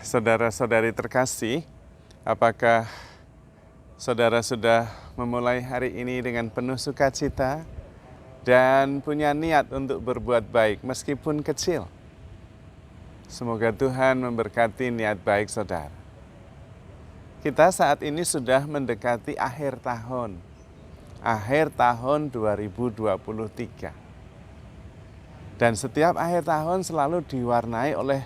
Saudara-saudari terkasih, apakah saudara sudah memulai hari ini dengan penuh sukacita dan punya niat untuk berbuat baik meskipun kecil? Semoga Tuhan memberkati niat baik saudara. Kita saat ini sudah mendekati akhir tahun 2023. Dan setiap akhir tahun selalu diwarnai oleh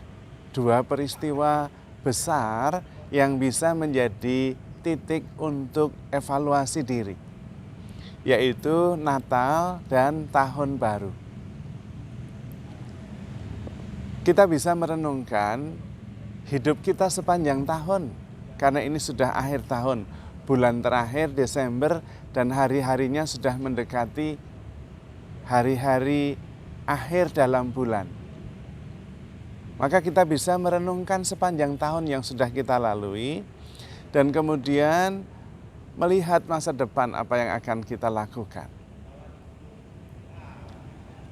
dua peristiwa besar yang bisa menjadi titik untuk evaluasi diri, yaitu Natal dan Tahun Baru. Kita bisa merenungkan hidup kita sepanjang tahun, karena ini sudah akhir tahun, bulan terakhir Desember, dan hari-harinya sudah mendekati hari-hari akhir dalam bulan. Maka kita bisa merenungkan sepanjang tahun yang sudah kita lalui dan kemudian melihat masa depan apa yang akan kita lakukan.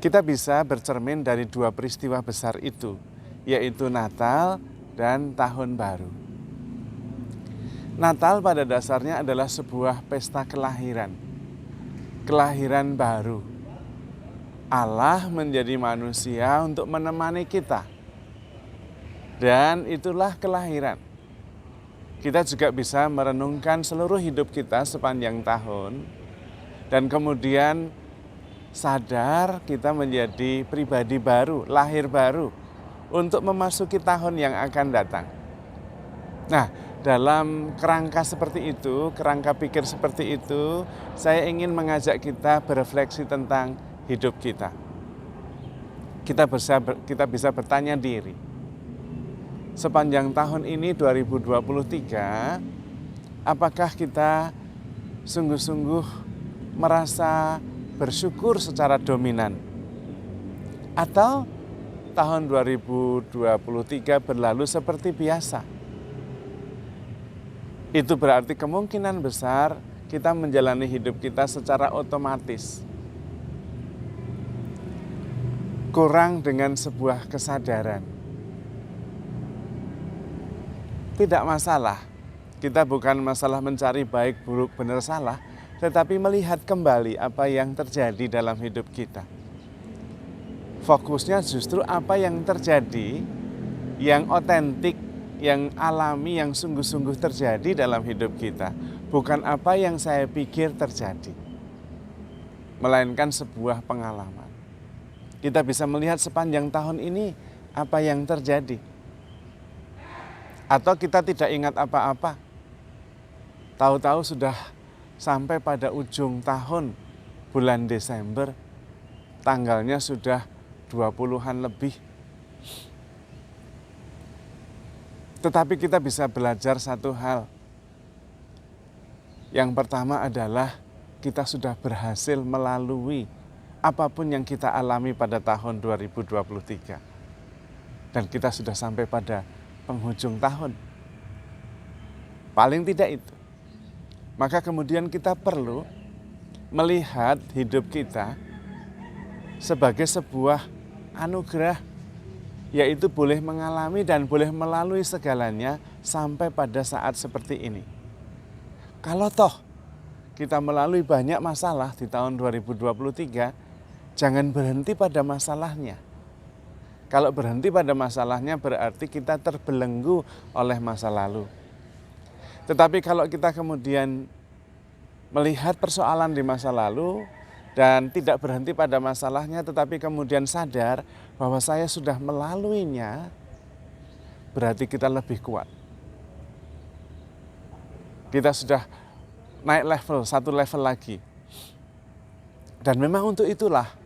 Kita bisa bercermin dari dua peristiwa besar itu, yaitu Natal dan Tahun Baru. Natal pada dasarnya adalah sebuah pesta kelahiran baru. Allah menjadi manusia untuk menemani kita. Dan itulah kelahiran. Kita juga bisa merenungkan seluruh hidup kita sepanjang tahun. Dan kemudian sadar kita menjadi pribadi baru, lahir baru. Untuk memasuki tahun yang akan datang. Nah, dalam kerangka seperti itu, kerangka pikir seperti itu, saya ingin mengajak kita berefleksi tentang hidup kita. Kita bisa bertanya diri. Sepanjang tahun ini 2023, apakah kita sungguh-sungguh merasa bersyukur secara dominan? Atau tahun 2023 berlalu seperti biasa? Itu berarti kemungkinan besar kita menjalani hidup kita secara otomatis. Kurang dengan sebuah kesadaran. Tidak masalah, kita bukan masalah mencari baik, buruk, benar, salah, tetapi melihat kembali apa yang terjadi dalam hidup kita. Fokusnya justru apa yang terjadi, yang otentik, yang alami, yang sungguh-sungguh terjadi dalam hidup kita. Bukan apa yang saya pikir terjadi, melainkan sebuah pengalaman. Kita bisa melihat sepanjang tahun ini apa yang terjadi. Atau kita tidak ingat apa-apa, tahu-tahu sudah sampai pada ujung tahun, bulan Desember, tanggalnya sudah 20-an lebih. Tetapi kita bisa belajar satu hal. Yang pertama adalah kita sudah berhasil melalui apapun yang kita alami pada tahun 2023. Dan kita sudah sampai pada penghujung tahun. Paling tidak itu. Maka kemudian kita perlu melihat hidup kita sebagai sebuah anugerah, yaitu boleh mengalami dan boleh melalui segalanya sampai pada saat seperti ini. Kalau toh kita melalui banyak masalah di tahun 2023, jangan berhenti pada masalahnya. Kalau berhenti pada masalahnya berarti kita terbelenggu oleh masa lalu. Tetapi kalau kita kemudian melihat persoalan di masa lalu dan tidak berhenti pada masalahnya, tetapi kemudian sadar bahwa saya sudah melaluinya, berarti kita lebih kuat. Kita sudah naik level, satu level lagi. Dan memang untuk itulah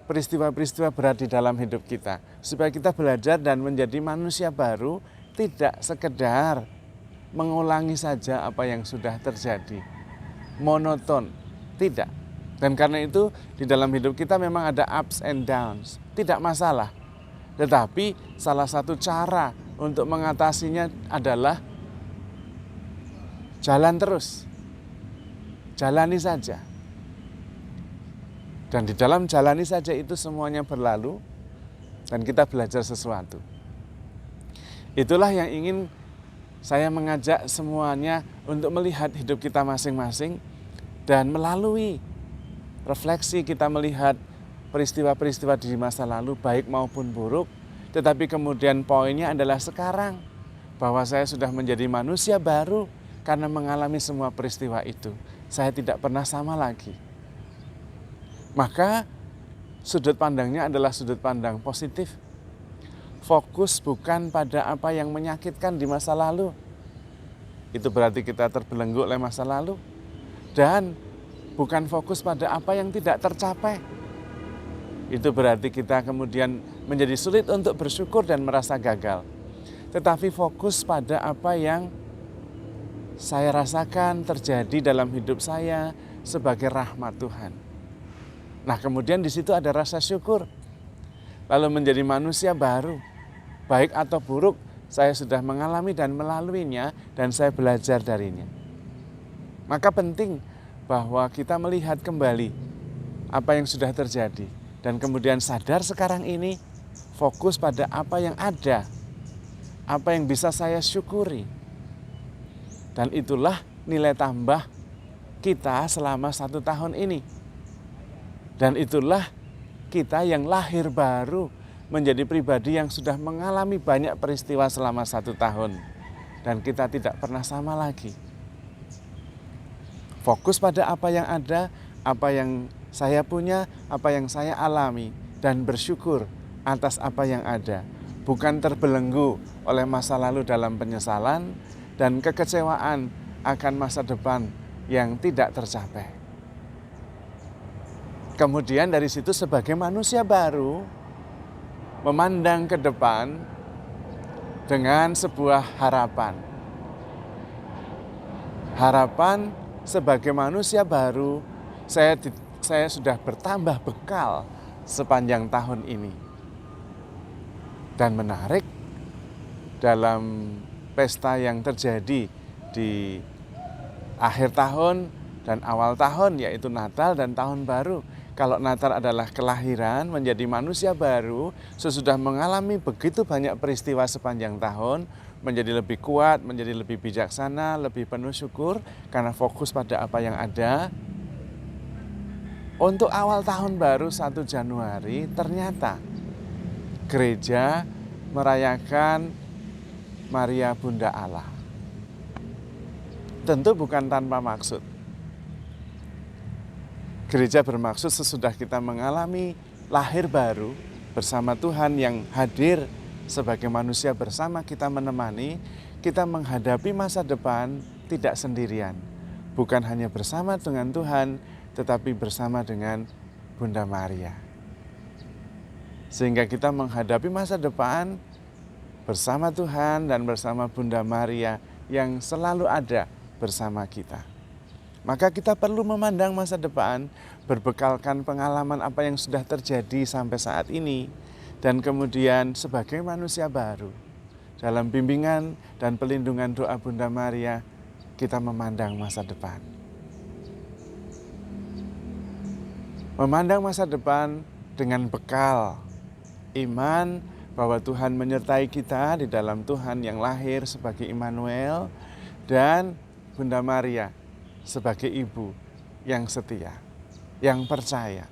peristiwa-peristiwa berat di dalam hidup kita, supaya kita belajar dan menjadi manusia baru, tidak sekedar mengulangi saja apa yang sudah terjadi, monoton, tidak. Dan karena itu di dalam hidup kita memang ada ups and downs, tidak masalah. Tetapi salah satu cara untuk mengatasinya adalah jalan terus, jalani saja. Dan di dalam jalani saja itu semuanya berlalu dan kita belajar sesuatu. Itulah yang ingin saya mengajak semuanya untuk melihat hidup kita masing-masing dan melalui refleksi kita melihat peristiwa-peristiwa di masa lalu baik maupun buruk, tetapi kemudian poinnya adalah sekarang bahwa saya sudah menjadi manusia baru karena mengalami semua peristiwa itu. Saya tidak pernah sama lagi. Maka sudut pandangnya adalah sudut pandang positif. Fokus bukan pada apa yang menyakitkan di masa lalu. Itu berarti kita terbelenggu oleh masa lalu. Dan bukan fokus pada apa yang tidak tercapai. Itu berarti kita kemudian menjadi sulit untuk bersyukur dan merasa gagal. Tetapi fokus pada apa yang saya rasakan terjadi dalam hidup saya sebagai rahmat Tuhan. Nah, kemudian di situ ada rasa syukur. Lalu menjadi manusia baru. Baik atau buruk, saya sudah mengalami dan melaluinya dan saya belajar darinya. Maka penting bahwa kita melihat kembali apa yang sudah terjadi dan kemudian sadar sekarang ini fokus pada apa yang ada, apa yang bisa saya syukuri. Dan itulah nilai tambah kita selama 1 tahun ini. Dan itulah kita yang lahir baru menjadi pribadi yang sudah mengalami banyak peristiwa selama 1 tahun. Dan kita tidak pernah sama lagi. Fokus pada apa yang ada, apa yang saya punya, apa yang saya alami. Dan bersyukur atas apa yang ada. Bukan terbelenggu oleh masa lalu dalam penyesalan dan kekecewaan akan masa depan yang tidak tercapai. Kemudian dari situ sebagai manusia baru, memandang ke depan dengan sebuah harapan. Harapan sebagai manusia baru, saya sudah bertambah bekal sepanjang tahun ini. Dan menarik, dalam pesta yang terjadi di akhir tahun dan awal tahun, yaitu Natal dan Tahun Baru. Kalau Natal adalah kelahiran menjadi manusia baru, sesudah mengalami begitu banyak peristiwa sepanjang tahun, menjadi lebih kuat, menjadi lebih bijaksana, lebih penuh syukur, karena fokus pada apa yang ada. Untuk awal tahun baru 1 Januari, ternyata gereja merayakan Maria Bunda Allah. Tentu bukan tanpa maksud. Gereja bermaksud sesudah kita mengalami lahir baru bersama Tuhan yang hadir sebagai manusia bersama kita menemani, kita menghadapi masa depan tidak sendirian. Bukan hanya bersama dengan Tuhan, tetapi bersama dengan Bunda Maria. Sehingga kita menghadapi masa depan bersama Tuhan dan bersama Bunda Maria yang selalu ada bersama kita. Maka kita perlu memandang masa depan, berbekalkan pengalaman apa yang sudah terjadi sampai saat ini, dan kemudian sebagai manusia baru, dalam bimbingan dan pelindungan doa Bunda Maria, kita memandang masa depan. Memandang masa depan dengan bekal iman bahwa Tuhan menyertai kita di dalam Tuhan yang lahir sebagai Immanuel, dan Bunda Maria sebagai ibu yang setia, yang percaya,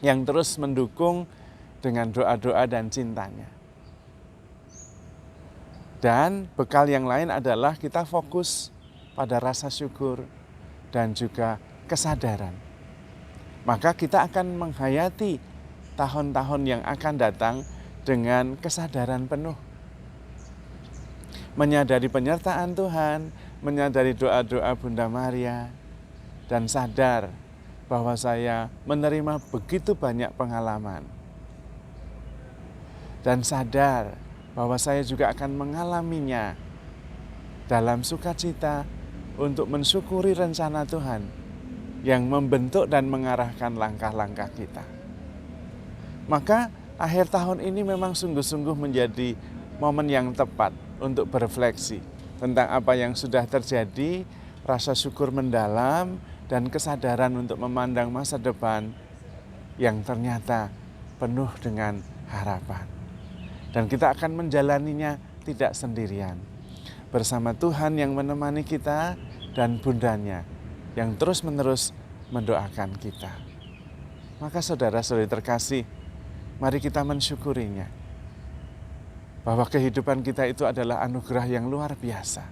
yang terus mendukung dengan doa-doa dan cintanya. Dan bekal yang lain adalah kita fokus pada rasa syukur dan juga kesadaran. Maka kita akan menghayati tahun-tahun yang akan datang dengan kesadaran penuh. Menyadari penyertaan Tuhan, menyadari doa-doa Bunda Maria, dan sadar bahwa saya menerima begitu banyak pengalaman. Dan sadar bahwa saya juga akan mengalaminya dalam sukacita untuk mensyukuri rencana Tuhan yang membentuk dan mengarahkan langkah-langkah kita. Maka akhir tahun ini memang sungguh-sungguh menjadi momen yang tepat untuk berefleksi tentang apa yang sudah terjadi, rasa syukur mendalam, dan kesadaran untuk memandang masa depan yang ternyata penuh dengan harapan. Dan kita akan menjalaninya tidak sendirian. Bersama Tuhan yang menemani kita dan bundanya yang terus-menerus mendoakan kita. Maka saudara-saudari terkasih, mari kita mensyukurinya. Bahwa kehidupan kita itu adalah anugerah yang luar biasa.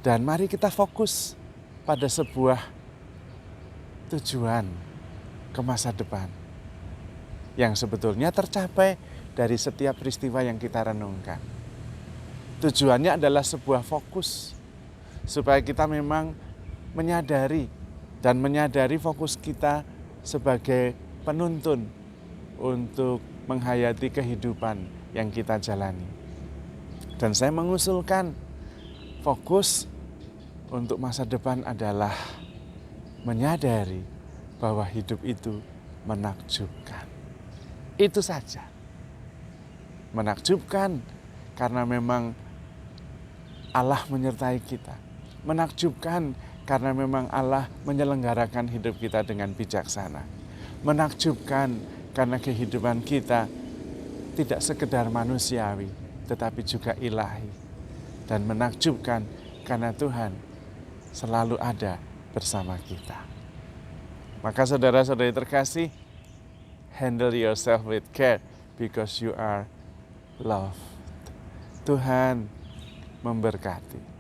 Dan mari kita fokus pada sebuah tujuan ke masa depan yang sebetulnya tercapai dari setiap peristiwa yang kita renungkan. Tujuannya adalah sebuah fokus supaya kita memang menyadari fokus kita sebagai penuntun untuk menghayati kehidupan yang kita jalani. Dan saya mengusulkan fokus untuk masa depan adalah menyadari bahwa hidup itu menakjubkan. Itu saja. Menakjubkan karena memang Allah menyertai kita. Menakjubkan karena memang Allah menyelenggarakan hidup kita dengan bijaksana. Menakjubkan karena kehidupan kita tidak sekedar manusiawi, tetapi juga ilahi. Dan menakjubkan karena Tuhan selalu ada bersama kita. Maka saudara-saudari terkasih, handle yourself with care because you are loved. Tuhan memberkati.